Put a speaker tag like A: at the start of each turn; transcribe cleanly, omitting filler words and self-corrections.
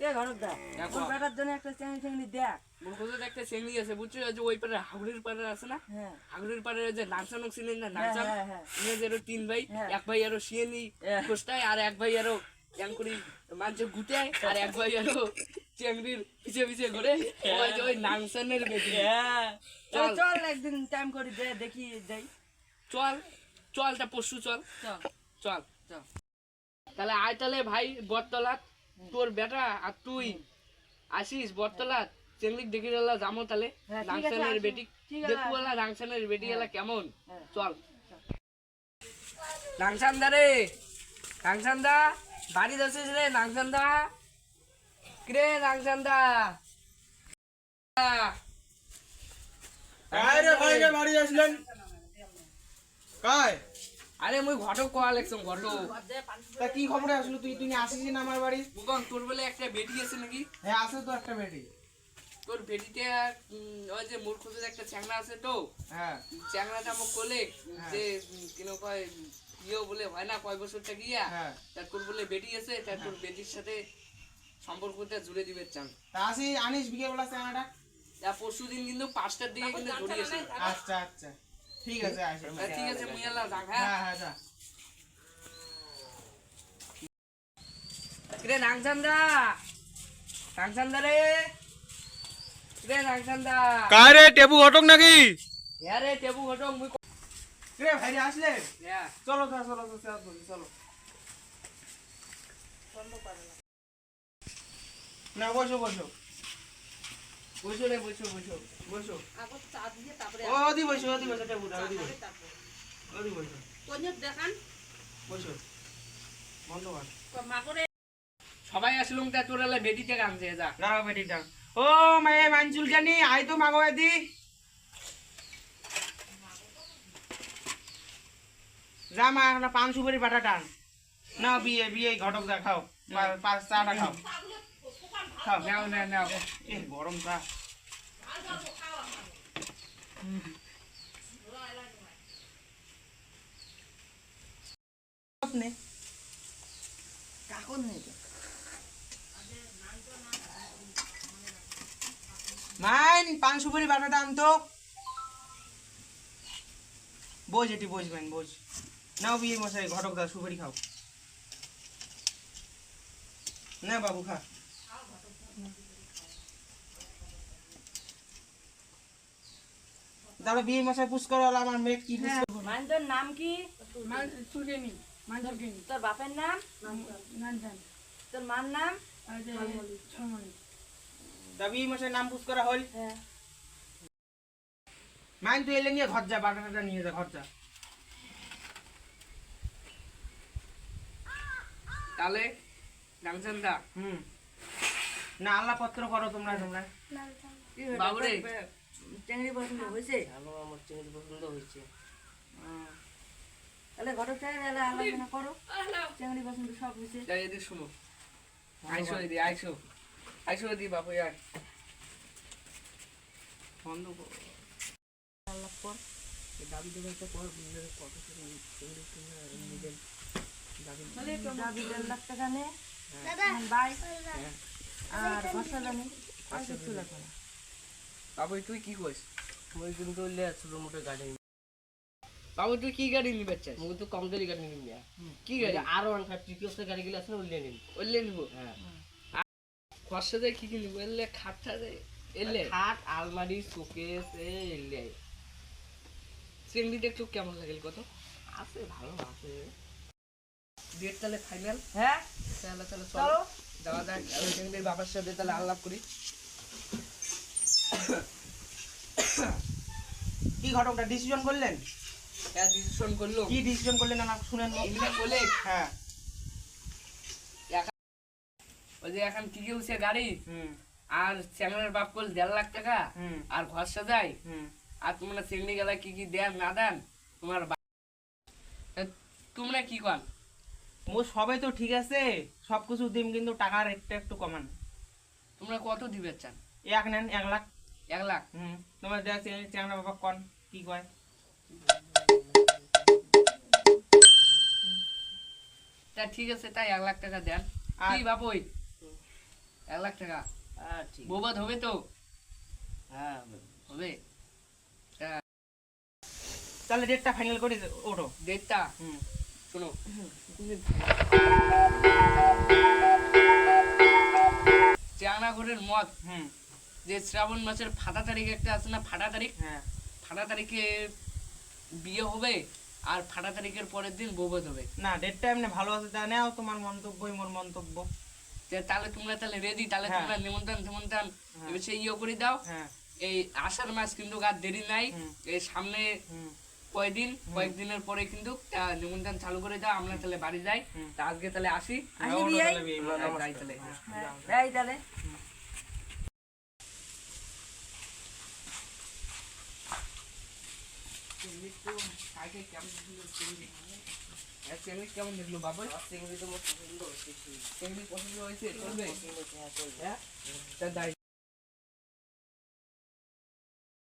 A: এ ঘরকদা তোর বেটার জন্য একটা চেংড়ি দেখ।
B: মোর কাছে একটা চেংড়ি আছে বুঝছো, যে ওই পারে হাগুড়ির পারে আছে না,
A: হ্যাঁ
B: হাগুড়ির পারে যে নামসানো ছিলেন না,
A: হ্যাঁ
B: নামসান
A: হ্যাঁ হ্যাঁ
B: নিজেরও 3 ভাই,
A: হ্যাঁ।
B: এক ভাই আরো শিয়েনি
A: হ্যাঁ।
B: কোষ্টায়, আর এক ভাই আরো ক্যাঙ্কুরি মাঝে গুটায়, আর এক ভাই আরো চেংড়ির পিছে পিছে ঘুরে ওই যে ওই নামসানের বেটি।
A: হ্যাঁ
B: চল।
A: চল একদিন টাইম করে দে দেখি যাই।
B: চল চলটা পরশু চল।
A: চল
B: চল
A: চল
B: তাহলে আয় তাহলে ভাই বটতলাত, তোর বেটা আর তুই আসিস বটতলাত, চেংড়ি দেখে গেলা যাবো তাহলে
A: হ্যাঁ, ঠিক আছে,
B: রাংসানের
A: আসো।
B: বেটি
A: ঠিক আছে,
B: দেখু এলা রাংসানের বেটি এলা কেমন।
A: হ্যাঁ।
B: চল রাংসান্দা রে, রাংসান্দা বাড়ি যাচ্ছিস রে রাংসান্দা, কিরে রাংসান্দা।
C: কায় রে ভাই রে বাড়ি আসলেন কায়?
B: আরে মুই ঘটক কোয়া লেখছম ঘটক।
C: তা কি খবরে আসলো তুই? তুই আসিস না আমার বাড়ি?
B: বুকন তোর বলে একটা বেটি আছে নাকি?
C: হ্যাঁ আছে তো একটা বেটি।
B: তোর বেটিতে ওই যে মূর্খদের একটা চ্যাংড়া আছে তো,
C: হ্যাঁ
B: চ্যাংড়াটা মোক কোলে
C: হ্যাঁ।
B: যে কিন কয় ইয়েও বলে হয় না কয় বছরটা গিয়া,
C: হ্যাঁ।
B: তার তোর বলে বেটি আছে, তার তোর বেটির সাথে সম্পর্কটা জুড়ে দিবে চান।
C: তা আসি আনিস বিকেলবেলা চানাটা।
B: তা পরশু দিন কিন্তু 5টার দিকে কিন্তু ধরিয়েছে।
C: আচ্ছা আচ্ছা ঠিক আছে আসি।
B: ঠিক আছে মুই এলা যাক। হ্যাঁ
C: হ্যাঁ হ্যাঁ যা।
B: রে রাংচান্দা, রাংচান্দা রে, রে রাংচান্দা।
D: কায় রে টেবু ঘটক নাকি?
B: হ্যাঁ রে টেবু ঘটক মুই।
C: রে ভাই আসলে
B: হ্যাঁ
C: চলো চলো চলো চলো চলো। না বসো বসো
B: বসো রে বসো বসো বসো।
A: আগত চা দিয়ে তারপরে
C: ওদি বসো টেবু দাও ওদি বসো ওদি বসো
A: কোন দেখান
C: বসো বন্ধ কর।
A: মা করে
B: সবাই আসলুম তা তোর এলা বেটিতে কামছে যা।
C: দাঁড়াও বেটি দাও। ও মায়ে মানচুল জানি আই তো মাগো দি। যা মা একটা পান সুপারি বাটা টান। না বিয়ে বিয়ে ঘটক দা খাও। পাঁচ চাটা খাও। খাও
B: নাও না নাও।
C: এ গরম চা। আপনি
A: কাকন নেই তো
C: মাইন পান সুপারি বাটাটা আনতো। বোঝ এটি বসবেন বোঝ। নাও বিয়ে মশাই ঘটক দা সুপারি খাও। না বাবু খা। দাঁড়া বিয়ে মশাই পুষ করো আমার মেয়ে কি পুষ করবো।
A: মানতোর নাম কি?
E: সুরেনি মানসুরগিনি
A: তোর বাপের নাম?
E: নানজান
A: তোর মার নাম?
E: আর যে ছমনি
C: তা বিয়ে মশাই নাম পুষ করা হল।
A: হ্যাঁ
C: মাইন তুই এলে নিয়ে ঘর যা বাটাটা নিয়ে যা ঘর যা।
B: তাহলে রাংচান্দা
C: হুম না আল্লাহ পত্র করো তোমরা তোমরা।
A: কি হলো?
B: বাবুরে।
A: চেংড়ি পছন্দ হয়েছে?
B: আমার চেংড়ি পছন্দ হয়েছে।
A: তাহলে ঘটক সাহেব এলা আলোচনা করো। চেংড়ি পছন্দ সব হয়েছে।
B: তাই এদিকে শুনো, আইসো এদি আইসো, আইসো এদি বাপু আর বন্ধ করো।
A: আল্লাহ পর
B: দাবি দেবে একটা পর কত চেংড়ি নিবেন দাবি।
A: দাবি 1.5 লাখ টাকা নে বাই আর ঘষা জানি আর কিছু লাগবে না।
B: বাবু তুই কি কইস? মই কিন্তু লে ছোট মোটো গাড়ি। বাবু তুই কি গাড়ি নিবে চাস? মই তো কম দামি গাড়ি নিবি না। কি গাড়ি? আর 150 টিকিওসের গাড়ি গুলো আছে না ওইলে নিবি। ওইলে নিব। হ্যাঁ। খরচা দেয় কি কি নিব? এলে খাটটা দেয়। এলে খাট আলমারি শোকেস এলে। চেংড়িটা একটু কেমন লাগেল কত? আছে ভালো আছে। ডেট তাহলে ফাইনাল?
A: হ্যাঁ
B: তাহলে তাহলে
A: চলো।
B: চলো যাওয়া যাক। আমি চেংড়ির বাবার সাথে তাহলে আলাপ করি।
C: কি ঘটকটা ডিসিশন করলেন?
B: হ্যাঁ ডিসিশন করলো।
C: কি ডিসিশন করলেন আমার শুনেন।
B: এগুলা বলে
C: হ্যাঁ
B: ওই যে এখন কি হচ্ছে গাড়ি
C: হুম
B: আর চ্যাংড়ার বাপ কল 1.5 লাখ টাকা
C: হুম
B: আর ঘর সাজাই
C: হুম
B: আর তোমরা চিংড়ি গেলা কি কি দেন না দেন তোমার তোমরা কি কন?
C: ও সবাই তো ঠিক আছে সবকিছু দিম কিন্তু টাকার একটা একটু কমান।
B: তোমরা কত দিবে চান?
C: এক নেন 1 লাখ।
B: 1 লাখ?
C: হুম তোমার দেয়া চ্যাংড়া বাবা কন কি কয়।
B: তা ঠিক আছে তাই 1 লাখ টাকা দেন।
C: আর-
B: কি বাপই 1 লাখ টাকা
C: ঠিক
B: বৌবাদ হবে তো? হ্যাঁ হবে।
C: তাহলে ডেটটা ফাইনাল করে ওঠো।
B: ডেটটা
C: হুম
B: শোনো, চানাঘরের মত
C: হুম
B: যে শ্রাবণ মাসের ফাটা তারিখ একটা আছে না, ফাটা তারিখ,
C: হ্যাঁ
B: ফাটা তারিখে বিয়ে হবে আর ফাটা তারিখের পরের দিন বৌবাদ হবে।
C: না ডেটটা এমনি ভালো আছে, তা নাও তোমার মন্তব্যই মোর মন্তব্য।
B: তাহলে তোমরা তাহলে রেডি, তাহলে
C: হ্যাঁ।
B: তোমরা নিমন্ত্রণ
C: হ্যাঁ।
B: এবার সেই ইয়ে করে দাও।
C: হ্যাঁ
B: এই আষাঢ় মাস কিন্তু আর দেরি নাই,
C: হুম।
B: এই সামনে
C: হুম
B: কয়েকদিনের পরে কিন্তু নিমন্ত্রণ চালু করে দাও, আমরা তাহলে বাড়ি যাই।
C: হুম।
B: তা আজকে তাহলে আসি,
A: আসি
C: ওঠো
A: বিয়ে।
C: তাহলে বিয়ে,
B: হ্যাঁ, যাই তাহলে।
A: এই তাহলে
B: কেমন দেখলো বাবা? চিংড়ি পছন্দ হয়েছে? চলবে? হ্যাঁ? তা যাই।